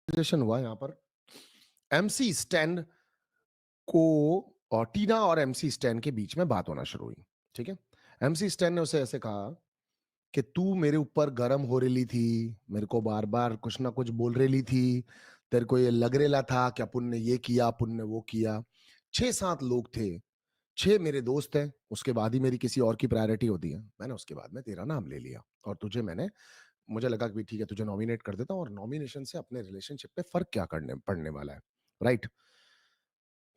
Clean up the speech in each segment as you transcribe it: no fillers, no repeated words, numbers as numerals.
Conversation हुआ यहाँ पर। एमसी स्टैन को और टीना और एमसी स्टैन के बीच में बात होना शुरू हुई। ठीक है। एमसी स्टैन ने उसे ऐसे कहा कि तू मेरे ऊपर गरम हो रही थी, मेरे को बार बार कुछ ना कुछ बोल रही थी, तेरे को ये लग रेला था कि अपुन ने ये किया, अपुन ने वो किया। 6-7 लोग थे, 6 मेरे दोस्त हैं, उसके बाद ही मेरी किसी और की प्रायोरिटी होती है। मैंने उसके बाद में तेरा नाम ले लिया और तुझे मैंने मुझे लगा कि भी ठीक है तुझे नॉमिनेट कर देता हूँ, और नॉमिनेशन से अपने रिलेशनशिप पे फर्क क्या करने पड़ने वाला है, राइट?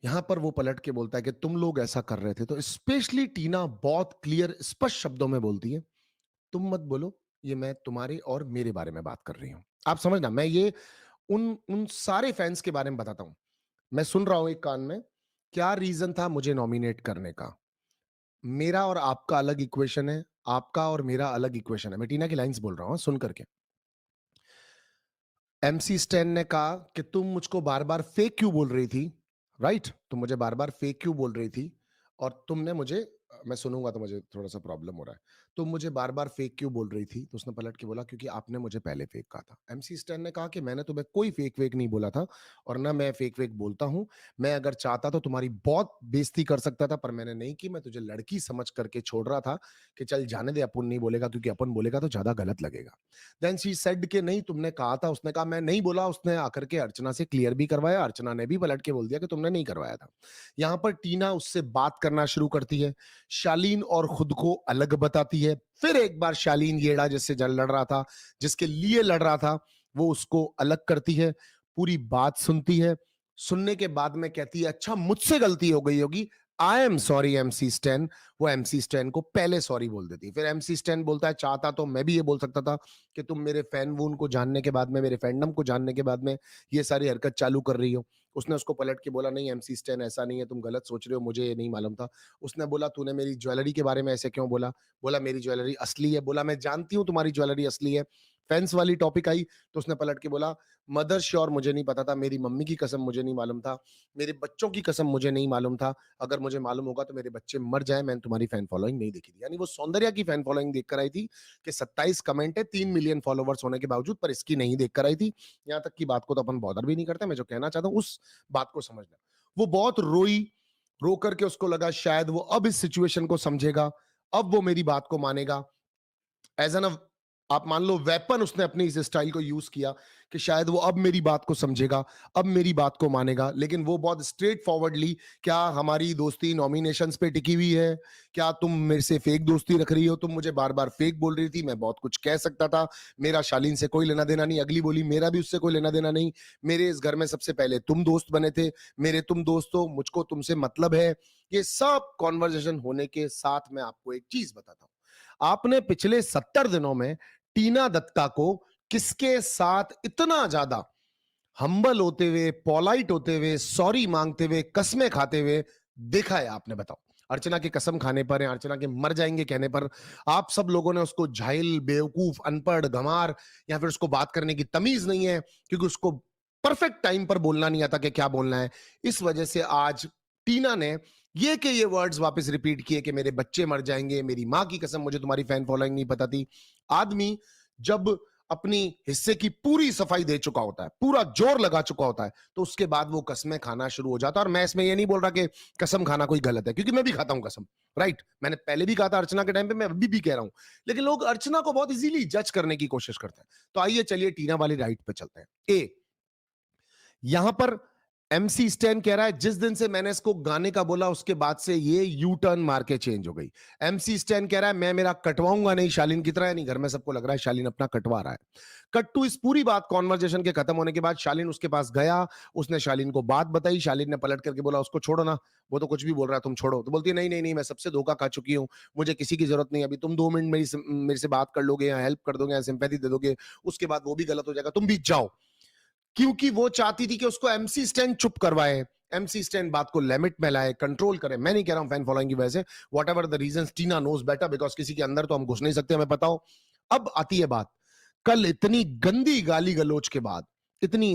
यहां पर वो पलट के बोलता है कि तुम लोग ऐसा कर रहे थे। तो स्पेशली टीना बहुत क्लियर स्पष्ट शब्दों में बोलती है, तुम मत बोलो, ये मैं तुम्हारे और मेरे बारे में बात कर रही हूं। आप समझना, मैं ये उन उन सारे फैंस के बारे में बताता हूं। मैं सुन रहा हूं एक कान में, क्या रीजन था मुझे नॉमिनेट करने का। मेरा और आपका अलग इक्वेशन है, आपका और मेरा अलग इक्वेशन है। मैं टीना की लाइंस बोल रहा हूं, सुन करके। एमसी स्टैन ने कहा कि तुम मुझको बार बार फेक क्यों बोल रही थी, राइट? तुम मुझे बार बार फेक क्यों बोल रही थी, और तुमने मुझे, मैं सुनूंगा तो मुझे थोड़ा सा प्रॉब्लम हो रहा है, तुम मुझे बार बार फेक क्यों बोल रही थी। तो उसने पलट के बोला क्योंकि आपने मुझे पहले फेक कहा था। एमसी स्टैन ने कहा कि मैंने तुम्हें कोई फेक वेक नहीं बोला था, और ना मैं फेक वेक बोलता हूं। मैं अगर चाहता तो तुम्हारी बहुत बेइज्जती कर सकता था, पर मैंने नहीं की। मैं तुझे लड़की समझ करके छोड़ रहा था कि चल जाने दे, अपन नहीं बोलेगा, क्योंकि अपन बोलेगा तो ज्यादा गलत लगेगा। देन शी सेड कि नहीं तुमने कहा था। उसने कहा मैं नहीं बोला। उसने आकर के अर्चना से क्लियर भी करवाया, अर्चना ने भी पलट के बोल दिया कि तुमने नहीं करवाया था। यहां पर टीना उससे बात करना शुरू करती है, शालीन और खुद को अलग बताती है। फिर एक बार शालीन येड़ा जिससे जल लड़ रहा था, जिसके लिए लड़ रहा था, वो उसको अलग करती है, पूरी बात सुनती है। सुनने के बाद में कहती है अच्छा मुझसे गलती हो गई होगी, I am sorry MC stand. वो एमसी स्टैन को पहले सॉरी बोल देती है। फिर एमसी स्टैन बोलता है चाहता तो मैं भी ये बोल सकता था कि तुम मेरे फैन वून को जानने के बाद में, मेरे फैंडम को जानने के बाद में ये सारी हरकत चालू कर रही हो। उसने उसको पलट के बोला नहीं एमसी स्टैन ऐसा नहीं है, तुम गलत सोच रहे हो, मुझे ये नहीं मालूम था। उसने बोला तूने मेरी ज्वेलरी के बारे में ऐसे क्यों बोला। बोला मेरी ज्वेलरी असली है। बोला मैं जानती हूँ तुम्हारी ज्वेलरी असली है। फैंस वाली टॉपिक आई तो उसने पलट के बोला मदर श्योर मुझे नहीं पता था, मेरी मम्मी की कसम मुझे नहीं मालूम था, मेरे बच्चों की कसम मुझे नहीं मालूम था। अगर मुझे मालूम होगा तो मेरे बच्चे मर जाए, मैंने तुम्हारी फैन फॉलोइंग नहीं देखी थी। यानी वो सौंदर्या की फैन फॉलोइंग देखकर आई थी कि 27 कमेंट है 3 मिलियन फॉलोवर्स होने के बावजूद, पर इसकी नहीं देखकर आई थी। यहां तक की बात को तो अपन बॉदर भी नहीं करते। मैं जो कहना चाहता हूं उस बात को समझना। वो बहुत रोई, रो करके उसको लगा शायद वो अब इस सिचुएशन को समझेगा, अब वो मेरी बात को मानेगा। एज एन आप मान लो वेपन उसने अपनी इस स्टाइल को यूज किया कि शायद वो अब मेरी बात को समझेगा, अब मेरी बात को मानेगा। लेकिन वो बहुत स्ट्रेट फॉरवर्डली, क्या हमारी दोस्ती नॉमिनेशंस पे टिकी हुई है, क्या तुम मेरे से फेक दोस्ती रख रही हो, तुम मुझे बार बार फेक बोल रही थी, मैं बहुत कुछ कह सकता था, मेरा शालीन से कोई लेना देना नहीं। अगली बोली मेरा भी उससे कोई लेना देना नहीं, मेरे इस घर में सबसे पहले तुम दोस्त बने थे, मेरे तुम दोस्त हो, मुझको तुमसे मतलब है। ये सब कॉन्वर्जेशन होने के साथ मैं आपको एक चीज बताता हूं। आपने पिछले 70 दिनों में टीना दत्ता को किसके साथ इतना ज्यादा हम्बल होते हुए, पोलाइट होते हुए, सॉरी मांगते हुए, कसमें खाते हुए देखा है आपने, बताओ? अर्चना की कसम खाने पर या अर्चना के मर जाएंगे कहने पर आप सब लोगों ने उसको झाइल, बेवकूफ, अनपढ़, गंवार, या फिर उसको बात करने की तमीज नहीं है, क्योंकि उसको परफेक्ट टाइम पर बोलना नहीं आता कि क्या बोलना है। इस वजह से आज टीना ने ये वर्ड्स वापस रिपीट किए कि मेरे बच्चे मर जाएंगे, मेरी मां की कसम मुझे तुम्हारी फैन फॉलोइंग नहीं पता थी। आदमी जब अपनी हिस्से की पूरी सफाई दे चुका होता है, पूरा जोर लगा चुका होता है, तो उसके बाद वो कसमें खाना शुरू हो जाता है। और मैं इसमें ये नहीं बोल रहा कि कसम खाना कोई गलत है, क्योंकि मैं भी खाता हूं कसम, राइट? मैंने पहले भी कहा था अर्चना के टाइम पे, मैं अभी भी कह रहा हूं। लेकिन लोग अर्चना को बहुत इजीली जज करने की कोशिश करते हैं। तो आइए चलिए टीना वाली राइट पे चलते हैं। ए, यहां पर एमसी स्टैन कह रहा है जिस दिन से मैंने इसको गाने का बोला उसके बाद से ये यू टर्न मार के चेंज हो गई। एमसी स्टैन कह रहा है मैं मेरा कटवाऊंगा नहीं शालीन की तरह। नहीं, घर में सबको लग रहा है शालीन अपना कटवा रहा है। कट टू इस पूरी बात कॉन्वर्जेशन के खत्म होने के बाद शालीन उसके पास गया, उसने शालीन को बात बताई। शालीन ने पलट करके बोला उसको छोड़ो ना, वो तो कुछ भी बोल रहा है, तुम छोड़ो। तो बोलती है नहीं नहीं नहीं, मैं सबसे धोखा खा चुकी हूं, मुझे किसी की जरूरत नहीं। अभी तुम 2 मिनट मेरे से बात कर लोगे या हेल्प कर दोगे या सिंपैथी दे दोगे, उसके बाद वो भी गलत हो जाएगा, तुम भी जाओ। क्योंकि वो चाहती थी कि उसको एमसी स्टैन चुप करवाए, एमसी स्टैन बात को लिमिट में लाए, कंट्रोल करे। मैं नहीं कह रहा हूं फैन फॉलोइंग की वजह से, whatever the reason, Tina knows better, because किसी के अंदर तो हम घुस नहीं सकते, हमें पता हो। अब आती है बात, कल इतनी गंदी गाली गलोच के बाद, इतनी